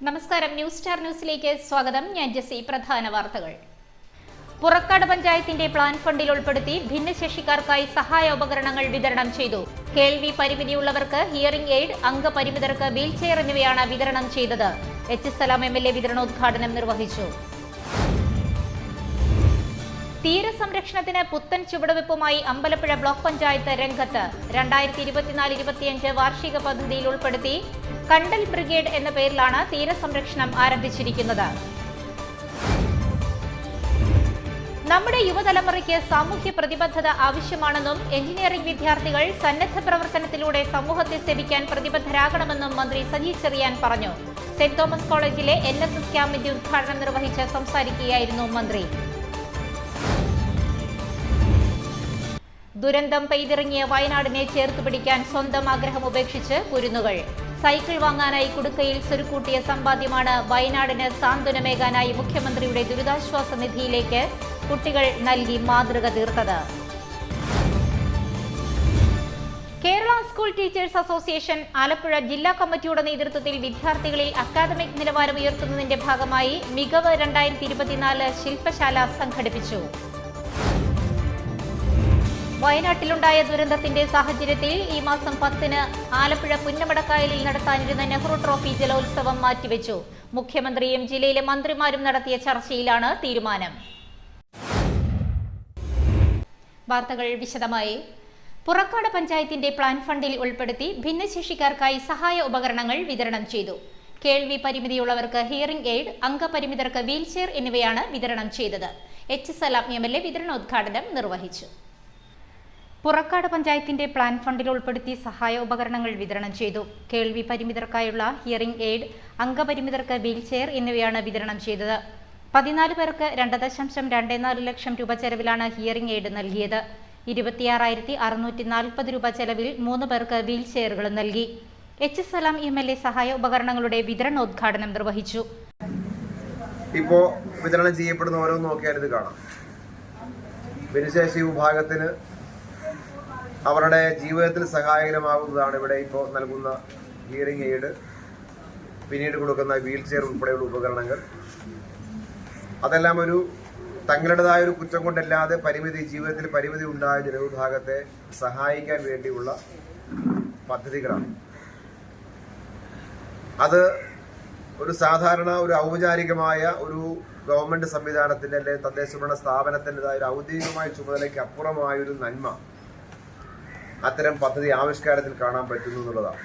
നമസ്കാരം, news star ന്യൂസിലേക്ക് സ്വാഗതം. ഞാൻ ജെസി. പ്രധാന വാർത്തകൾ. പുറക്കാട് പഞ്ചായത്തിന്റെ പ്ലാൻ ഫണ്ടിൽ ഉൾപ്പെടുത്തി ഭിന്നശേഷിക്കാർക്കായി സഹായ ഉപകരണങ്ങൾ വിതരണം ചെയ്തു. കേൾവി പരിമിതിയുള്ളവർക്ക് ഹിയറിംഗ് എയ്ഡ്, അംഗപരിമിതർക്ക് വീൽചെയർ എന്നിവയാണ് വിതരണം ചെയ്തത്. എച്ച് സലാം MLA വിതരണോദ്ഘാടനം നിർവഹിച്ചു. തീരസംരക്ഷണത്തിന് പുത്തൻ ചുവടുവെപ്പുമായി അമ്പലപ്പുഴ ബ്ലോക്ക് പഞ്ചായത്ത് രംഗത്ത്. 2024-25 വാർഷിക പദ്ധതിയിൽ ഉൾപ്പെടുത്തി കണ്ടൽ ബ്രിഗേഡ് എന്ന പേരിലാണ് തീരസംരക്ഷണം ആരംഭിച്ചിരിക്കുന്നത്. നമ്മുടെ യുവതലമുറയ്ക്ക് സാമൂഹ്യ പ്രതിബദ്ധത ആവശ്യമാണെന്നും എഞ്ചിനീയറിംഗ് വിദ്യാർത്ഥികൾ സന്നദ്ധ പ്രവർത്തനത്തിലൂടെ സമൂഹത്തെ സേവിക്കാൻ പ്രതിബദ്ധരാകണമെന്നും മന്ത്രി സജി ചെറിയാൻ പറഞ്ഞു. സെന്റ് തോമസ് കോളേജിലെ NSS ക്യാമ്പിന്റെ ഉദ്ഘാടനം നിർവഹിച്ച് സംസാരിക്കുകയായിരുന്നു മന്ത്രി. ദുരന്തം പെയ്തിറങ്ങിയ വയനാടിനെ ചേർത്തുപിടിക്കാൻ സ്വന്തം ആഗ്രഹം ഉപേക്ഷിച്ച് കുരുന്നുകൾ. സൈക്കിൾ വാങ്ങാനായി കുടുക്കയിൽ സ്വരുക്കൂട്ടിയ സമ്പാദ്യമാണ് വയനാടിന് സാന്ത്വനമേകാനായി മുഖ്യമന്ത്രിയുടെ ദുരിതാശ്വാസ നിധിയിലേക്ക് കുട്ടികൾ നൽകി മാതൃക തീർത്തത്. Kerala school teachers association Alappuzha ജില്ലാ കമ്മിറ്റിയുടെ നേതൃത്വത്തിൽ വിദ്യാർത്ഥികളിൽ അക്കാദമിക് നിലവാരം ഉയർത്തുന്നതിന്റെ ഭാഗമായി മികവ് 2024 ശില്പശാല സംഘടിപ്പിച്ചു. വയനാട്ടിലുണ്ടായ ദുരന്തത്തിന്റെ സാഹചര്യത്തിൽ ഈ മാസം 10-ന് ആലപ്പുഴ പുന്നമടക്കായലിൽ നടത്താനിരുന്ന നെഹ്റു ട്രോഫി ജലോത്സവം മാറ്റിവെച്ചു. മുഖ്യമന്ത്രിയും ജില്ലയിലെ മന്ത്രിമാരും നടത്തിയ ചർച്ചയിലാണ് തീരുമാനം. വാർത്തകൾ വിശദമായി. പുറക്കാട് പഞ്ചായത്തിന്റെ പ്ലാൻ ഫണ്ടിൽ ഉൾപ്പെടുത്തി ഭിന്നശേഷിക്കാർക്കായി സഹായ ഉപകരണങ്ങൾ വിതരണം ചെയ്തു. കേൾവി പരിമിതിയുള്ളവർക്ക് ഹിയറിംഗ് എയ്ഡ്, അംഗപരിമിതർക്ക് വീൽചെയർ എന്നിവയാണ് വിതരണം ചെയ്തത്. എച്ച് സലാം MLA വിതരണോദ്ഘാടനം നിർവഹിച്ചു. പുറക്കാട് പഞ്ചായത്തിന്റെ പ്ലാൻ ഫണ്ടിൽ ഉൾപ്പെടുത്തി സഹായ ഉപകരണങ്ങൾ വിതരണം ചെയ്തു. കേൾവി പരിമിതർക്കായുള്ള ഹിയറിംഗ് എയ്ഡ്, അംഗപരിമിതർക്ക് വീൽചെയർ എന്നിവയാണ് വിതരണം ചെയ്തത്. 14 പേർക്ക് 2.24 ലക്ഷം രൂപ ചെലവിലാണ് ഹിയറിംഗ് എയ്ഡ് നൽകിയത്. 26,640 രൂപ ചെലവിൽ 3 പേർക്ക് വീൽചെയറുകളും നൽകി. എച്ച് സലാം MLA സഹായ ഉപകരണങ്ങളുടെ വിതരണോദ്ഘാടനം നിർവഹിച്ചു. ഇപ്പോൾ വിതരണം ചെയ്യപ്പെടുന്ന ഓരോന്ന് നോക്കിയാൽ ഇത് കാണാം. ഭിന്നശേഷി വിഭാഗത്തിന് അവരുടെ ജീവിതത്തിൽ സഹായകരമാകുന്നതാണ് ഇവിടെ ഇപ്പോൾ നൽകുന്ന ഹിയറിംഗ് എയ്ഡ്, പിന്നീട് കൊടുക്കുന്ന വീൽ ചെയർ ഉൾപ്പെടെയുള്ള ഉപകരണങ്ങൾ. അതെല്ലാം ഒരു തങ്ങളുടേതായ ഒരു കുറ്റം കൊണ്ടല്ലാതെ ജീവിതത്തിൽ പരിമിതി ഉണ്ടായ ജനവിഭാഗത്തെ സഹായിക്കാൻ വേണ്ടിയുള്ള പദ്ധതികളാണ്. അത് ഒരു സാധാരണ ഒരു ഔപചാരികമായ ഒരു ഗവൺമെന്റ് സംവിധാനത്തിന്റെ അല്ലെങ്കിൽ തദ്ദേശഭരണ സ്ഥാപനത്തിൻ്റെതായ ഒരു ഔദ്യോഗികമായ ചുമതലയ്ക്ക് അപ്പുറമായൊരു നന്മ അത്തരം പദ്ധതി ആവിഷ്കാരത്തിൽ കാണാൻ പറ്റുന്നു എന്നുള്ളതാണ്.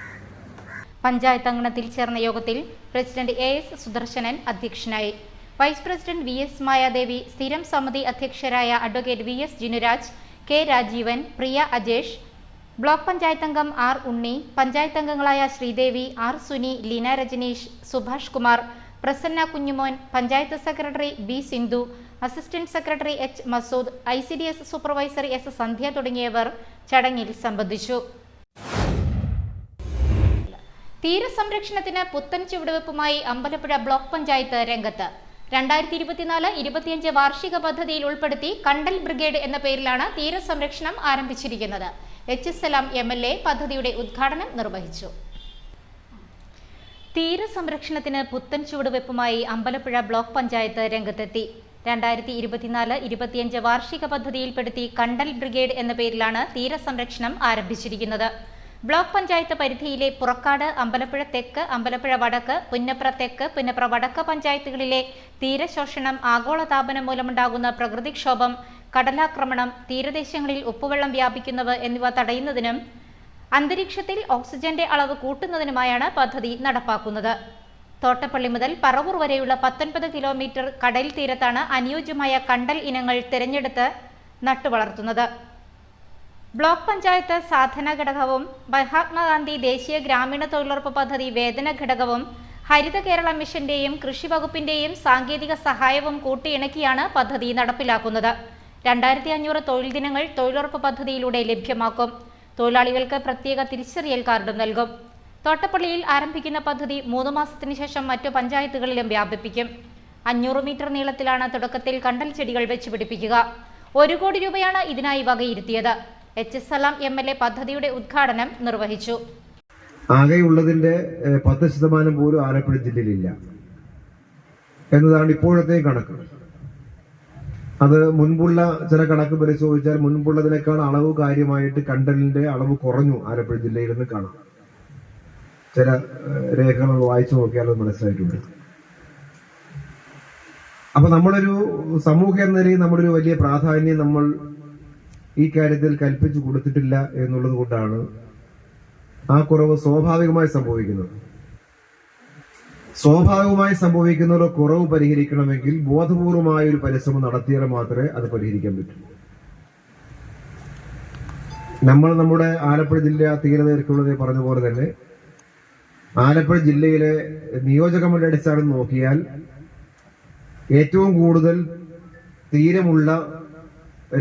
പഞ്ചായത്ത് അങ്കണത്തിൽ ചേർന്ന യോഗത്തിൽ പ്രസിഡന്റ് AS സുദർശനൻ അധ്യക്ഷനായി. വൈസ് പ്രസിഡന്റ് VS മായാദേവി, സ്ഥിരം സമിതി അധ്യക്ഷരായ advocate VS Jinuraj, K Rajeevan, Priya Ajesh, block panchayat അംഗം R ഉണ്ണി, പഞ്ചായത്ത് അംഗങ്ങളായ Sreedevi, R Suni, Leena Rajaneesh, Subhash Kumar, Prasanna Kunjumon, panchayat secretary B Sindhu, assistant secretary H Masood, ICDS supervisor S Sandhya തുടങ്ങിയവർ ചടങ്ങിൽ സംബന്ധിച്ചു. തീരസംരക്ഷണത്തിന് പുത്തൻ ചുവടുവെപ്പുമായി അമ്പലപ്പുഴ ബ്ലോക്ക് പഞ്ചായത്ത് രംഗത്ത്. 2024-25 വാർഷിക പദ്ധതിയിൽ ഉൾപ്പെടുത്തി കണ്ടൽ ബ്രിഗേഡ് എന്ന പേരിലാണ് തീരസംരക്ഷണം ആരംഭിച്ചിരിക്കുന്നത്. എച്ച് സലാം MLA പദ്ധതിയുടെ ഉദ്ഘാടനം നിർവഹിച്ചു. തീരസംരക്ഷണത്തിന് പുത്തൻ ചുവടുവെപ്പുമായി അമ്പലപ്പുഴ ബ്ലോക്ക് പഞ്ചായത്ത് രംഗത്തെത്തി. 2024-25 വാർഷിക പദ്ധതിയിൽപ്പെടുത്തി കണ്ടൽ ബ്രിഗേഡ് എന്ന പേരിലാണ് തീരസംരക്ഷണം ആരംഭിച്ചിരിക്കുന്നത്. ബ്ലോക്ക് പഞ്ചായത്ത് പരിധിയിലെ പുറക്കാട്, അമ്പലപ്പുഴ തെക്ക്, അമ്പലപ്പുഴ വടക്ക്, പുന്നപ്ര തെക്ക്, പുന്നപ്ര വടക്ക് പഞ്ചായത്തുകളിലെ തീരശോഷണം, ആഗോളതാപനം മൂലമുണ്ടാകുന്ന പ്രകൃതിക്ഷോഭം, കടലാക്രമണം, തീരദേശങ്ങളിൽ ഉപ്പുവെള്ളം വ്യാപിക്കുന്നവ എന്നിവ തടയുന്നതിനും അന്തരീക്ഷത്തിൽ ഓക്സിജന്റെ അളവ് കൂട്ടുന്നതിനുമായാണ് പദ്ധതി നടപ്പാക്കുന്നത്. തോട്ടപ്പള്ളി മുതൽ പറവൂർ വരെയുള്ള 19 കിലോമീറ്റർ കടൽ തീരത്താണ് അനുയോജ്യമായ കണ്ടൽ ഇനങ്ങൾ തിരഞ്ഞെടുത്ത് നട്ടുവളർത്തുന്നത്. ബ്ലോക്ക് പഞ്ചായത്ത് സാധന ഘടകവും മഹാത്മാഗാന്ധി ദേശീയ ഗ്രാമീണ തൊഴിലുറപ്പ് പദ്ധതി വേതന ഘടകവും ഹരിത കേരള മിഷന്റെയും കൃഷി വകുപ്പിന്റെയും സാങ്കേതിക സഹായവും കൂട്ടിയിണക്കിയാണ് പദ്ധതി നടപ്പിലാക്കുന്നത്. 2500 തൊഴിൽ ദിനങ്ങൾ തൊഴിലുറപ്പ് പദ്ധതിയിലൂടെ ലഭ്യമാക്കും. തൊഴിലാളികൾക്ക് പ്രത്യേക തിരിച്ചറിയൽ കാർഡും നൽകും. തോട്ടപ്പള്ളിയിൽ ആരംഭിക്കുന്ന പദ്ധതി 3 മാസത്തിന് ശേഷം മറ്റു പഞ്ചായത്തുകളിലും വ്യാപിപ്പിക്കും. 500 മീറ്റർ നീളത്തിലാണ് തുടക്കത്തിൽ കണ്ടൽ ചെടികൾ വെച്ചുപിടിപ്പിക്കുക. 1 കോടി രൂപയാണ് ഇതിനായി വകയിരുത്തിയത്. എച്ച് സലാം MLA പദ്ധതിയുടെ ഉദ്ഘാടനം നിർവഹിച്ചു. ആകെയുള്ളതിന്റെ 10% പോലും ആലപ്പുഴ ജില്ലയിലില്ല എന്നതാണ് ഇപ്പോഴത്തെ കണക്ക്. അത് മുൻപുള്ള ചില കണക്ക് പരിശോധിച്ചാൽ മുൻപുള്ളതിനേക്കാൾ അളവ് കാര്യമായിട്ട് കണ്ടലിന്റെ അളവ് കുറഞ്ഞു ആലപ്പുഴ ജില്ലയിൽ നിന്ന് കാണാം. ചില രേഖകൾ വായിച്ചു നോക്കിയാൽ അത് മനസ്സിലായിട്ടുണ്ട്. അപ്പൊ നമ്മളൊരു സമൂഹം എന്ന നിലയിൽ നമ്മളൊരു വലിയ പ്രാധാന്യം നമ്മൾ ഈ കാര്യത്തിൽ കൽപ്പിച്ചു കൊടുത്തിട്ടില്ല എന്നുള്ളത് കൊണ്ടാണ് ആ കുറവ് സ്വാഭാവികമായി സംഭവിക്കുന്നത്. സ്വാഭാവികമായി സംഭവിക്കുന്ന ഒരു കുറവ് പരിഹരിക്കണമെങ്കിൽ ബോധപൂർവമായ ഒരു പരിശ്രമം നടത്തിയാൽ മാത്രമേ അത് പരിഹരിക്കാൻ പറ്റൂ. നമ്മൾ നമ്മുടെ ആലപ്പുഴ ജില്ല തീരദൈർഘ്യമുള്ളത് പറഞ്ഞ പോലെ തന്നെ ആലപ്പുഴ ജില്ലയിലെ നിയോജകമണ്ഡല അടിസ്ഥാനം നോക്കിയാൽ ഏറ്റവും കൂടുതൽ തീരമുള്ള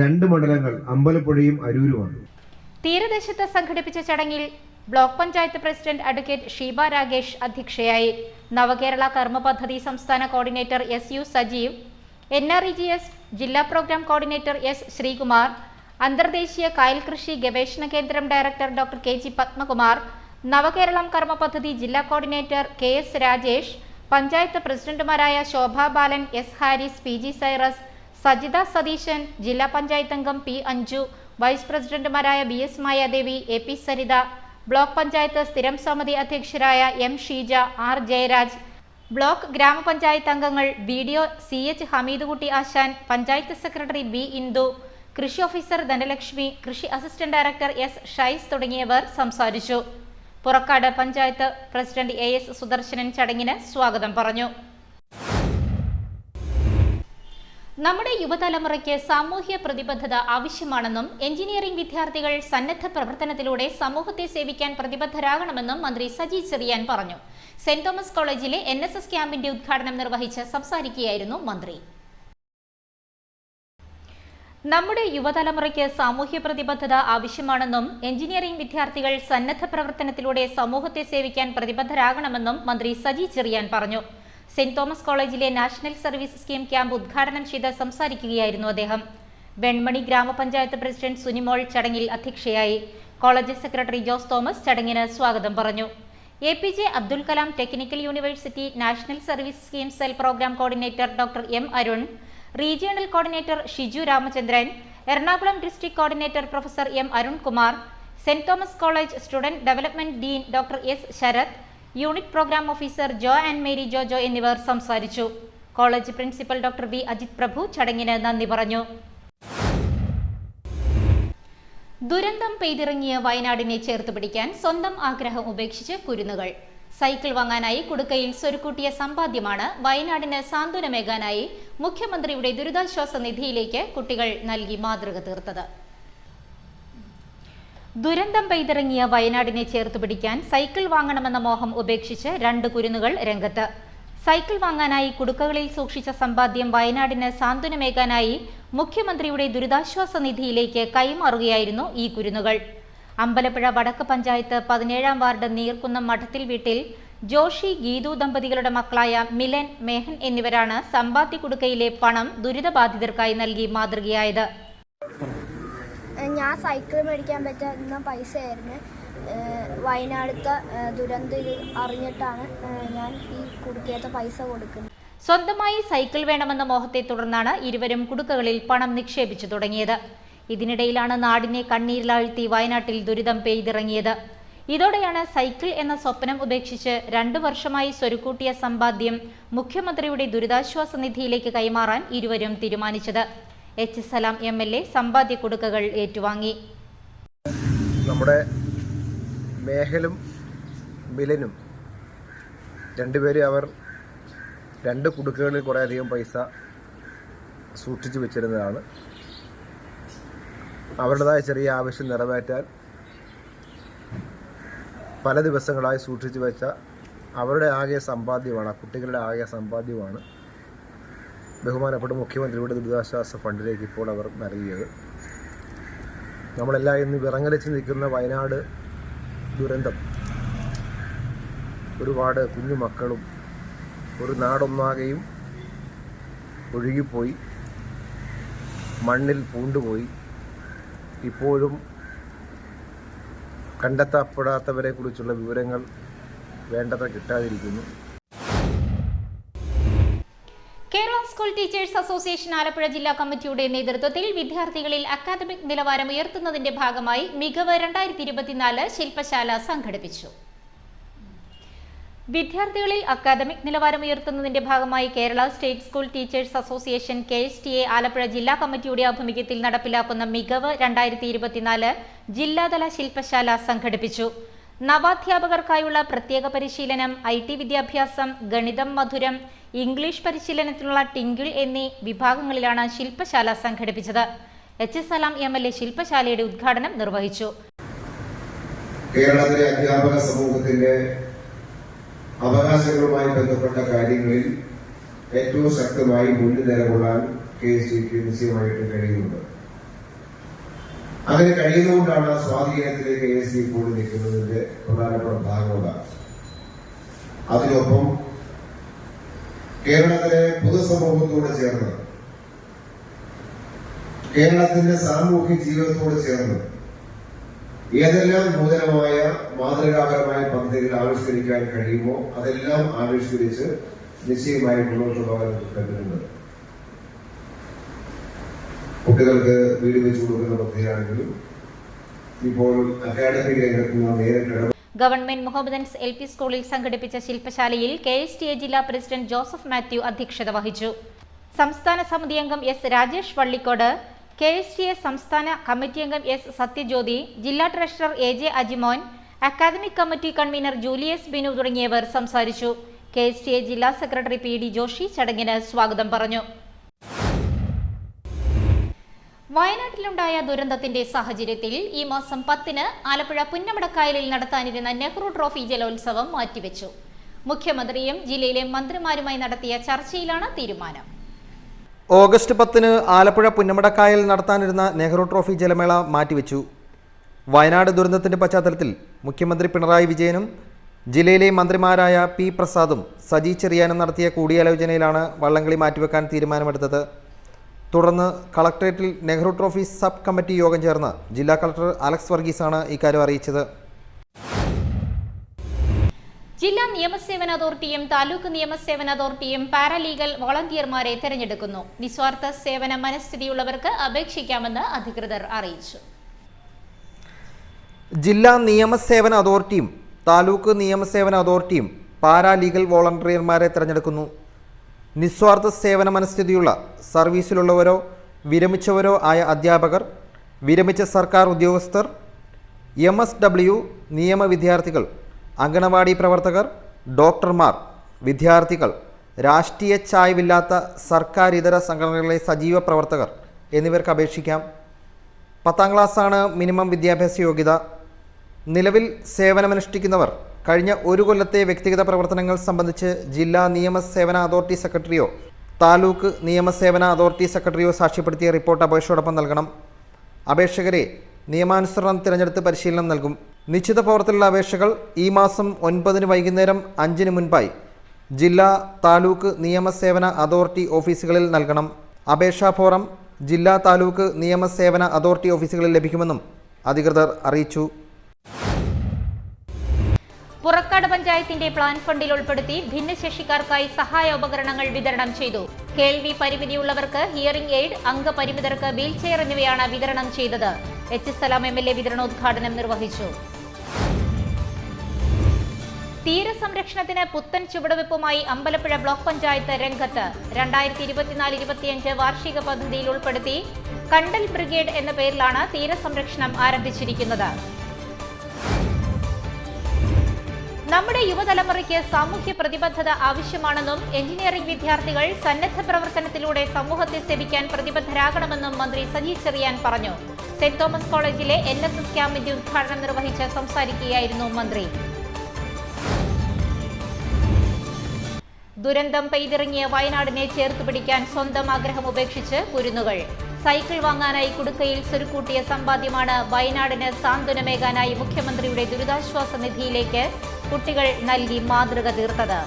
2 മണ്ഡലങ്ങൾ അമ്പലപ്പുഴയും അരൂരുമാണ്. തീരദേശത്ത് സംഘടിപ്പിച്ച ചടങ്ങിൽ block panchayat president advocate Sheeba Ragesh അധ്യക്ഷയായി. നവകേരള കർമ്മ പദ്ധതി സംസ്ഥാന കോർഡിനേറ്റർ SU സജീവ്, NREGS ജില്ലാ പ്രോഗ്രാം കോർഡിനേറ്റർ S ശ്രീകുമാർ, അന്തർദേശീയ കായൽ കൃഷി ഗവേഷണ കേന്ദ്രം director doctor KG Padmakumar, Navakeralam Karma Padhathi ജില്ലാ കോർഡിനേറ്റർ KS രാജേഷ്, പഞ്ചായത്ത് പ്രസിഡന്റുമാരായ Shobha Balan, S Haris, PG Cyrus, Sajitha Satheesan, ജില്ലാ പഞ്ചായത്ത് അംഗം P അഞ്ജു, വൈസ് പ്രസിഡന്റുമാരായ BS Mayadevi, AP Saritha, block panchayat സ്ഥിരം സമിതി അധ്യക്ഷരായ M Sheeja, R Jayaraj, block ഗ്രാമപഞ്ചായത്ത് അംഗങ്ങൾ BDO CH ഹമീദുകുട്ടി ആശാൻ, പഞ്ചായത്ത് സെക്രട്ടറി B ഇന്ദു, കൃഷി ഓഫീസർ ധനലക്ഷ്മി, കൃഷി അസിസ്റ്റന്റ് ഡയറക്ടർ S ഷൈസ് തുടങ്ങിയവർ സംസാരിച്ചു. പുറക്കാട് പഞ്ചായത്ത് പ്രസിഡന്റ് AS സുദർശനൻ ചടങ്ങിന് സ്വാഗതം പറഞ്ഞു. നമ്മുടെ യുവതലമുറയ്ക്ക് സാമൂഹ്യ പ്രതിബദ്ധത ആവശ്യമാണെന്നും എഞ്ചിനീയറിംഗ് വിദ്യാർത്ഥികൾ സന്നദ്ധ പ്രവർത്തനത്തിലൂടെ സമൂഹത്തെ സേവിക്കാൻ പ്രതിബദ്ധരാകണമെന്നും മന്ത്രി സജി ചെറിയാൻ പറഞ്ഞു. സെന്റ് തോമസ് കോളേജിലെ NSS ക്യാമ്പിന്റെ ഉദ്ഘാടനം നിർവഹിച്ച് സംസാരിക്കുകയായിരുന്നു മന്ത്രി. നമ്മുടെ യുവതലമുറയ്ക്ക് സാമൂഹ്യ പ്രതിബദ്ധത ആവശ്യമാണെന്നും എഞ്ചിനീയറിംഗ് വിദ്യാർത്ഥികൾ സന്നദ്ധ പ്രവർത്തനത്തിലൂടെ സമൂഹത്തെ സേവിക്കാൻ പ്രതിബദ്ധരാകണമെന്നും മന്ത്രി സജി ചെറിയാൻ പറഞ്ഞു. സെന്റ് തോമസ് കോളേജിലെ നാഷണൽ സർവീസ് സ്കീം ക്യാമ്പ് ഉദ്ഘാടനം ചെയ്ത് സംസാരിക്കുകയായിരുന്നു അദ്ദേഹം. വെൺമണി ഗ്രാമപഞ്ചായത്ത് പ്രസിഡന്റ് സുനിമോൾ ചടങ്ങിൽ അധ്യക്ഷയായി. കോളേജ് സെക്രട്ടറി ജോസ് തോമസ് ചടങ്ങിന് സ്വാഗതം പറഞ്ഞു. APJ Abdul Kalam technical university national service scheme cell program coordinator doctor M Arun, regional coordinator Shiju Ramachandran, Ernakulam district coordinator professor M Arunkumar, Saint Thomas college student development dean doctor S Sarath, unit program officer Jo and Mary Jojo എന്നിവർ സംസാരിച്ചു. College principal doctor V Ajith Prabhu ചടങ്ങിന് നന്ദി പറഞ്ഞു. ദുരന്തം പെയ്തിറങ്ങിയ വയനാടിനെ ചേർത്ത് പിടിക്കാൻ സ്വന്തം ആഗ്രഹം ഉപേക്ഷിച്ച് കുരുന്നുകൾ. സൈക്കിൾ വാങ്ങാനായി കുടുക്കയിൽ സ്വരുക്കൂട്ടിയ സമ്പാദ്യമാണ് വയനാടിന് സാന്ത്വനമേകാനായി മുഖ്യമന്ത്രിയുടെ ദുരിതാശ്വാസ നിധിയിലേക്ക് കുട്ടികൾ നൽകി മാതൃക തീർത്തത്. ദുരന്തം പെയ്തിറങ്ങിയ വയനാടിനെ ചേർത്ത് പിടിക്കാൻ സൈക്കിൾ വാങ്ങണമെന്ന മോഹം ഉപേക്ഷിച്ച് 2 കുരുന്നുകൾ രംഗത്ത്. സൈക്കിൾ വാങ്ങാനായി കുടുക്കകളിൽ സൂക്ഷിച്ച സമ്പാദ്യം വയനാടിന് സാന്ത്വനമേകാനായി മുഖ്യമന്ത്രിയുടെ ദുരിതാശ്വാസ നിധിയിലേക്ക് കൈമാറുകയായിരുന്നു ഈ കുരുന്നുകൾ. അമ്പലപ്പുഴ വടക്ക് പഞ്ചായത്ത് 17-ാം വാർഡ് നീർക്കുന്നം മഠത്തിൽ വീട്ടിൽ ജോഷി ഗീതു ദമ്പതികളുടെ മക്കളായ മിലൻ, മേഹൻ എന്നിവരാണ് സമ്പാദ്യ കുടുക്കയിലെ പണം ദുരിതബാധിതർക്കായി നൽകി മാതൃകയായത്. ഞാൻ സൈക്കിൾ മേടിക്കാൻ പറ്റുന്ന പൈസയായിരുന്നു. വയനാടത്തെ ദുരന്തം അറിഞ്ഞിട്ടാണ് ഞാൻ ഈ കുടുക്കയത്തെ പൈസ കൊടുക്കുന്നത്. സ്വന്തമായി സൈക്കിൾ വേണമെന്ന മോഹത്തെ തുടർന്നാണ് ഇരുവരും കുടുക്കകളിൽ പണം നിക്ഷേപിച്ചു തുടങ്ങിയത്. ഇതിനിടയിലാണ് നാടിനെ കണ്ണീരിലാഴ്ത്തി വയനാട്ടിൽ ദുരിതം പെയ്തിറങ്ങിയത്. ഇതോടെയാണ് സൈക്കിൾ എന്ന സ്വപ്നം ഉപേക്ഷിച്ച് 2 വർഷമായി സ്വരുക്കൂട്ടിയ സമ്പാദ്യം മുഖ്യമന്ത്രിയുടെ ദുരിതാശ്വാസ നിധിയിലേക്ക് കൈമാറാൻ ഇരുവരും തീരുമാനിച്ചത്. H സലാം MLA സമ്പാദ്യ കുടുക്കകൾ ഏറ്റുവാങ്ങി. നമ്മുടെ മേഹലും മിലനും രണ്ടുപേരും അവർ 2 കുടുക്കകളിൽ കുറേയധികം പൈസ സൂക്ഷിച്ചു വെച്ചിരുന്നതാണ്. അവരുടേതായ ചെറിയ ആവശ്യം നിറവേറ്റാൻ പല ദിവസങ്ങളായി സൂക്ഷിച്ചു വെച്ച അവരുടെ ആകെ സമ്പാദ്യമാണ്, ആ കുട്ടികളുടെ ആകെ സമ്പാദ്യമാണ് ബഹുമാനപ്പെട്ട മുഖ്യമന്ത്രിയുടെ ദുരിതാശ്വാസ ഫണ്ടിലേക്ക് ഇപ്പോൾ അവർ നൽകിയത്. നമ്മളെല്ലാം ഇന്ന് വിറങ്ങലിച്ച് നിൽക്കുന്ന വയനാട് ദുരന്തം ഒരുപാട് കുഞ്ഞുമക്കളും ഒരു നാടൊന്നാകെയും ഒഴുകിപ്പോയി, മണ്ണിൽ പൂണ്ടുപോയി. ഇപ്പോഴും കണ്ടെത്തപ്പെടാത്തവരെ കുറിച്ചുള്ള വിവരങ്ങൾ വേണ്ടത്ര കിട്ടാതിരിക്കുന്നു. Kerala school teachers association Alappuzha ജില്ലാ കമ്മിറ്റിയുടെ നേതൃത്വത്തിൽ വിദ്യാർത്ഥികളിൽ അക്കാദമിക് നിലവാരം ഉയർത്തുന്നതിന്റെ ഭാഗമായി മികവ് 2024 ശില്പശാല സംഘടിപ്പിച്ചു. വിദ്യാർത്ഥികളിൽ അക്കാദമിക് നിലവാരം ഉയർത്തുന്നതിന്റെ ഭാഗമായി Kerala state school teachers association KSTA Alappuzha ജില്ലാ കമ്മിറ്റിയുടെ ആഭിമുഖ്യത്തിൽ നടപ്പിലാക്കുന്ന മികവ് 2024 ജില്ലാതല ശില്പശാല സംഘടിപ്പിച്ചു. നവാധ്യാപകർക്കായുള്ള പ്രത്യേക പരിശീലനം, IT വിദ്യാഭ്യാസം, ഗണിതം മധുരം, ഇംഗ്ലീഷ് പരിശീലനത്തിനുള്ള ടിങ്കിൾ എന്നീ വിഭാഗങ്ങളിലാണ് ശില്പശാല സംഘടിപ്പിച്ചത്. സലാം MLA ശില്പശാലയുടെ ഉദ്ഘാടനം നിർവഹിച്ചു. കേരളത്തിലെ അധ്യാപക സമൂഹത്തിന്റെ അവകാശങ്ങളുമായി ബന്ധപ്പെട്ട കാര്യങ്ങളിൽ ഏറ്റവും ശക്തമായി മുന്നിൽ നിലകൊള്ളാൻ KSTക്ക് നിശ്ചയമായിട്ടും കഴിയുന്നുണ്ട്. അങ്ങനെ കഴിയുന്നതുകൊണ്ടാണ് സ്വാധീനത്തിലേക്ക് KST ഇപ്പോൾ നിൽക്കുന്നതിന്റെ പ്രധാനപ്പെട്ട ഭാഗങ്ങളാണ്. അതിനൊപ്പം കേരളത്തിലെ പൊതുസമൂഹത്തോട് ചേർന്ന്, കേരളത്തിന്റെ സാമൂഹ്യ ജീവിതത്തോട് ചേർന്ന് ഏതെല്ലാം നൂതനമായ മാതൃകാപരമായ പദ്ധതികൾ ആവിഷ്കരിക്കാൻ കഴിയുമോ അതെല്ലാം ആവിഷ്കരിച്ച് നിശ്ചയമായി മുന്നോട്ട് പോകാൻ കഴിയുന്നുണ്ട്. കുട്ടികൾക്ക് വീട് വെച്ചു കൊടുക്കുന്ന പദ്ധതിയാണെങ്കിലും ഇപ്പോൾ അക്കാഡമിക് രംഗത്ത് നേരിട്ട് ഗവൺമെന്റ് മുഹമ്മദൻസ് LP സ്കൂളിൽ സംഘടിപ്പിച്ച ശില്പശാലയിൽ KSTA ജില്ലാ പ്രസിഡന്റ് ജോസഫ് മാത്യു അധ്യക്ഷത വഹിച്ചു. സംസ്ഥാന സമിതി അംഗം S രാജേഷ് വള്ളിക്കോട്, KSTA സംസ്ഥാന കമ്മിറ്റി അംഗം S സത്യജ്യോതി, ജില്ലാ treasurer AJ Ajimon, academic committee convener Julius Binu തുടങ്ങിയവർ സംസാരിച്ചു. KSTA ജില്ലാ സെക്രട്ടറി PD ജോഷി ചടങ്ങിന് സ്വാഗതം പറഞ്ഞു. വയനാട്ടിലുണ്ടായ ദുരന്തത്തിന്റെ സാഹചര്യത്തിൽ ഈ മാസം 10-ന് ആലപ്പുഴ പുന്നമടക്കായലിൽ നടത്താനിരുന്ന നെഹ്റു ട്രോഫി ജലോത്സവം മാറ്റിവെച്ചു. മുഖ്യമന്ത്രിയും ജില്ലയിലെ മന്ത്രിമാരുമായി നടത്തിയ ചർച്ചയിലാണ് തീരുമാനം. ഓഗസ്റ്റ് 10-ന് ആലപ്പുഴ പുന്നമടക്കായൽ നടത്താനിരുന്ന നെഹ്റു ട്രോഫി ജലമേള മാറ്റിവെച്ചു. വയനാട് ദുരന്തത്തിന്റെ പശ്ചാത്തലത്തിൽ മുഖ്യമന്ത്രി പിണറായി വിജയനും ജില്ലയിലെ മന്ത്രിമാരായ P പ്രസാദും സജി ചെറിയാനും നടത്തിയ കൂടിയാലോചനയിലാണ് വള്ളംകളി മാറ്റിവെക്കാൻ തീരുമാനമെടുത്തത്. തുടർന്ന് കളക്ടറേറ്റിൽ നെഹ്റു ട്രോഫി സബ് കമ്മിറ്റി യോഗം ചേർന്ന് ജില്ലാ കളക്ടർ അലക്സ് വർഗീസാണ് ഇക്കാര്യം അറിയിച്ചത്. ജില്ലാ നിയമസേവന അതോറിറ്റിയും താലൂക്ക് നിയമസേവന അതോറിറ്റിയും പാരാലീഗൽ വോളണ്ടിയർമാരെ തെരഞ്ഞെടുക്കുന്നു. നിസ്വാർത്ഥ സേവന മനസ്ഥിതിയുള്ളവർക്ക് അപേക്ഷിക്കാമെന്ന് അധികൃതർ അറിയിച്ചു. ജില്ലാ നിയമസേവന അതോറിറ്റിയും താലൂക്ക് നിയമസേവന അതോറിറ്റിയും പാരാലീഗൽ വോളണ്ടിയർമാരെ തെരഞ്ഞെടുക്കുന്നു. നിസ്വാർത്ഥ സേവന മനസ്ഥിതിയുള്ള സർവീസിലുള്ളവരോ വിരമിച്ചവരോ ആയ അധ്യാപകർ, വിരമിച്ച സർക്കാർ ഉദ്യോഗസ്ഥർ, MSW നിയമ വിദ്യാർത്ഥികൾ, അങ്കണവാടി പ്രവർത്തകർ, ഡോക്ടർമാർ, വിദ്യാർത്ഥികൾ, രാഷ്ട്രീയ ചായ്വില്ലാത്ത സർക്കാരിതര സംഘടനകളിലെ സജീവ പ്രവർത്തകർ എന്നിവർക്ക് അപേക്ഷിക്കാം. 10ാം ക്ലാസ്സാണ് മിനിമം വിദ്യാഭ്യാസ യോഗ്യത. നിലവിൽ സേവനമനുഷ്ഠിക്കുന്നവർ കഴിഞ്ഞ ഒരു കൊല്ലത്തെ വ്യക്തിഗത പ്രവർത്തനങ്ങൾ സംബന്ധിച്ച് ജില്ലാ നിയമസേവന അതോറിറ്റി സെക്രട്ടറിയോ താലൂക്ക് നിയമസേവന അതോറിറ്റി സെക്രട്ടറിയോ സാക്ഷ്യപ്പെടുത്തിയ റിപ്പോർട്ട് അപേക്ഷയോടൊപ്പം നൽകണം. അപേക്ഷകരെ നിയമാനുസരണം തിരഞ്ഞെടുത്ത് പരിശീലനം നൽകും. നിശ്ചിത പ്രവർത്തനത്തിലുള്ള അപേക്ഷകൾ ഈ മാസം 9-ന് വൈകുന്നേരം 5-ന് മുൻപായി ജില്ലാ താലൂക്ക് നിയമസേവന അതോറിറ്റി ഓഫീസുകളിൽ നൽകണം. അപേക്ഷാ ഫോറം ജില്ലാ താലൂക്ക് നിയമസേവന അതോറിറ്റി ഓഫീസുകളിൽ ലഭിക്കുമെന്നും അധികൃതർ അറിയിച്ചു. പുറക്കാട് പഞ്ചായത്തിന്റെ പ്ലാൻ ഫണ്ടിൽ ഉൾപ്പെടുത്തി ഭിന്നശേഷിക്കാർക്കായി സഹായ ഉപകരണങ്ങൾ വിതരണം ചെയ്തു. കേൾവി പരിമിതിയുള്ളവർക്ക് ഹിയറിംഗ് എയ്ഡ്, അംഗപരിമിതർക്ക് വീൽചെയർ എന്നിവയാണ് വിതരണം ചെയ്തത്. സലാം MLA വിതരണോദ്ഘാടനം നിർവഹിച്ചു. തീരസംരക്ഷണത്തിന് പുത്തൻ ചുവടുവെപ്പുമായി അമ്പലപ്പുഴ ബ്ലോക്ക് പഞ്ചായത്ത് രംഗത്ത്. 2024-25 വാർഷിക പദ്ധതിയിൽ ഉൾപ്പെടുത്തി കണ്ടൽ ബ്രിഗേഡ് എന്ന പേരിലാണ് തീരസംരക്ഷണം ആരംഭിച്ചിരിക്കുന്നത്. നമ്മുടെ യുവതലമുറയ്ക്ക് സാമൂഹ്യ പ്രതിബദ്ധത ആവശ്യമാണെന്നും എഞ്ചിനീയറിംഗ് വിദ്യാർത്ഥികൾ സന്നദ്ധ പ്രവർത്തനത്തിലൂടെ സമൂഹത്തെ സേവിക്കാൻ പ്രതിബദ്ധരാകണമെന്നും മന്ത്രി സജി ചെറിയാൻ പറഞ്ഞു. സെന്റ് തോമസ് കോളേജിലെ NSS ക്യാമ്പിന്റെ ഉദ്ഘാടനം നിർവഹിച്ച് സംസാരിക്കുകയായിരുന്നു മന്ത്രി. ദുരന്തം പെയ്തിറങ്ങിയ വയനാടിനെ ചേർത്തുപിടിക്കാൻ സ്വന്തം ആഗ്രഹം ഉപേക്ഷിച്ച് കുരുന്നുകൾ. സൈക്കിൾ വാങ്ങാനായി കുടുക്കയിൽ സ്വരുക്കൂട്ടിയ സമ്പാദ്യമാണ് വയനാടിന് സാന്ത്വനമേകാനായി മുഖ്യമന്ത്രിയുടെ ദുരിതാശ്വാസ നിധിയിലേക്ക് കുട്ടികൾ നൽകി മാതൃക തീർത്തത്.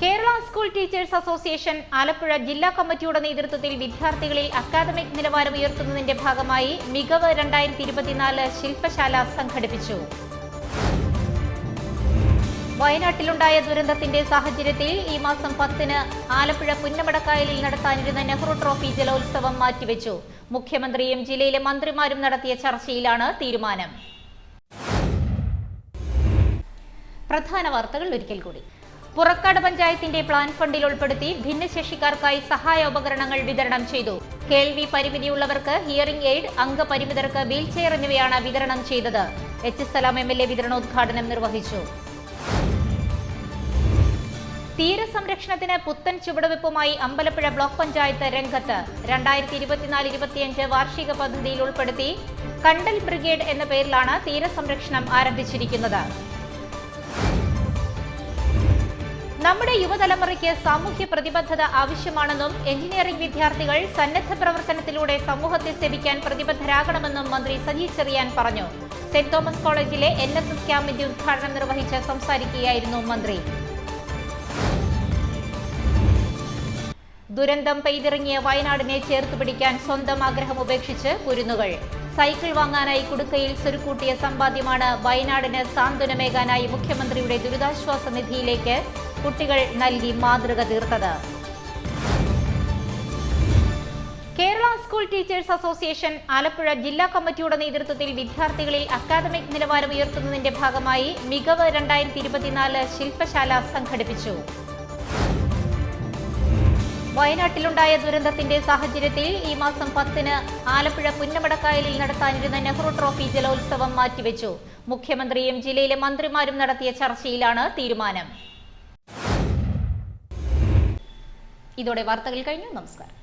Kerala school teachers association Alappuzha ജില്ലാ കമ്മിറ്റിയുടെ നേതൃത്വത്തിൽ വിദ്യാർത്ഥികളിൽ അക്കാദമിക് നിലവാരം ഉയർത്തുന്നതിന്റെ ഭാഗമായി മികവ് 2024 ശില്പശാല സംഘടിപ്പിച്ചു. വയനാട്ടിലുണ്ടായ ദുരന്തത്തിന്റെ സാഹചര്യത്തിൽ ഈ മാസം 10-ന് ആലപ്പുഴ പുന്നമടക്കായലിൽ നടത്താനിരുന്ന നെഹ്റു ട്രോഫി ജലോത്സവം മാറ്റിവെച്ചു. മുഖ്യമന്ത്രിയും ജില്ലയിലെ മന്ത്രിമാരും നടത്തിയ ചർച്ചയിലാണ് തീരുമാനം. പ്രധാന വാർത്തകൾ ഒരിക്കൽ കൂടി. പുറക്കാട് പഞ്ചായത്തിന്റെ പ്ലാൻ ഫണ്ടിൽ ഉൾപ്പെടുത്തി ഭിന്നശേഷിക്കാർക്കായി സഹായ ഉപകരണങ്ങൾ വിതരണം ചെയ്തു. കേൾവി പരിമിതിയുള്ളവർക്ക് ഹിയറിംഗ് എയ്ഡ്, അംഗപരിമിതർക്ക് വീൽചെയർ എന്നിവയാണ് വിതരണം ചെയ്തത്. എച്ച് സലാം MLA വിതരണോദ്ഘാടനം നിർവഹിച്ചു. തീരസംരക്ഷണത്തിന് പുത്തൻ ചുവടുവെപ്പുമായി അമ്പലപ്പുഴ ബ്ലോക്ക് പഞ്ചായത്ത് രംഗത്ത്. 2024-25 വാർഷിക പദ്ധതിയിൽ ഉൾപ്പെടുത്തി കണ്ടൽ ബ്രിഗേഡ് എന്ന പേരിലാണ് തീരസംരക്ഷണം ആരംഭിച്ചിരിക്കുന്നത്. നമ്മുടെ യുവതലമുറയ്ക്ക് സാമൂഹ്യ പ്രതിബദ്ധത ആവശ്യമാണെന്നും എഞ്ചിനീയറിംഗ് വിദ്യാർത്ഥികൾ സന്നദ്ധ പ്രവർത്തനത്തിലൂടെ സമൂഹത്തെ സേവിക്കാൻ പ്രതിബദ്ധരാകണമെന്നും മന്ത്രി സജി ചെറിയാൻ പറഞ്ഞു. സെന്റ് തോമസ് കോളേജിലെ NSS ക്യാമ്പിന്റെ ഉദ്ഘാടനം നിർവഹിച്ച് സംസാരിക്കുകയായിരുന്നു മന്ത്രി. ദുരന്തം പെയ്തിറങ്ങിയ വയനാടിനെ ചേർത്ത് പിടിക്കാൻ സ്വന്തം ആഗ്രഹം ഉപേക്ഷിച്ച് കുരുന്നുകൾ. സൈക്കിൾ വാങ്ങാനായി കുടുക്കയിൽ സ്വരുക്കൂട്ടിയ സമ്പാദ്യമാണ് വയനാടിന് സാന്ത്വനമേകാനായി മുഖ്യമന്ത്രിയുടെ ദുരിതാശ്വാസ നിധിയിലേക്ക് കുട്ടികൾ നൽകി മാതൃക തീർത്തത്. Kerala school teachers association Alappuzha ജില്ലാ കമ്മിറ്റിയുടെ നേതൃത്വത്തിൽ വിദ്യാർത്ഥികളിൽ അക്കാദമിക് നിലവാരം ഉയർത്തുന്നതിന്റെ ഭാഗമായി മികവ് 2024 ശില്പശാല സംഘടിപ്പിച്ചു. വയനാട്ടിലുണ്ടായ ദുരന്തത്തിന്റെ സാഹചര്യത്തിൽ ഈ മാസം 10-ന് ആലപ്പുഴ പുന്നമടക്കായലിൽ നടത്താനിരുന്ന നെഹ്റു ട്രോഫി ജലോത്സവം മാറ്റിവെച്ചു. മുഖ്യമന്ത്രിയും ജില്ലയിലെ മന്ത്രിമാരും നടത്തിയ ചർച്ചയിലാണ് തീരുമാനം. ഇതോടെ വാർത്തകൾ കഴിഞ്ഞു. നമസ്കാരം.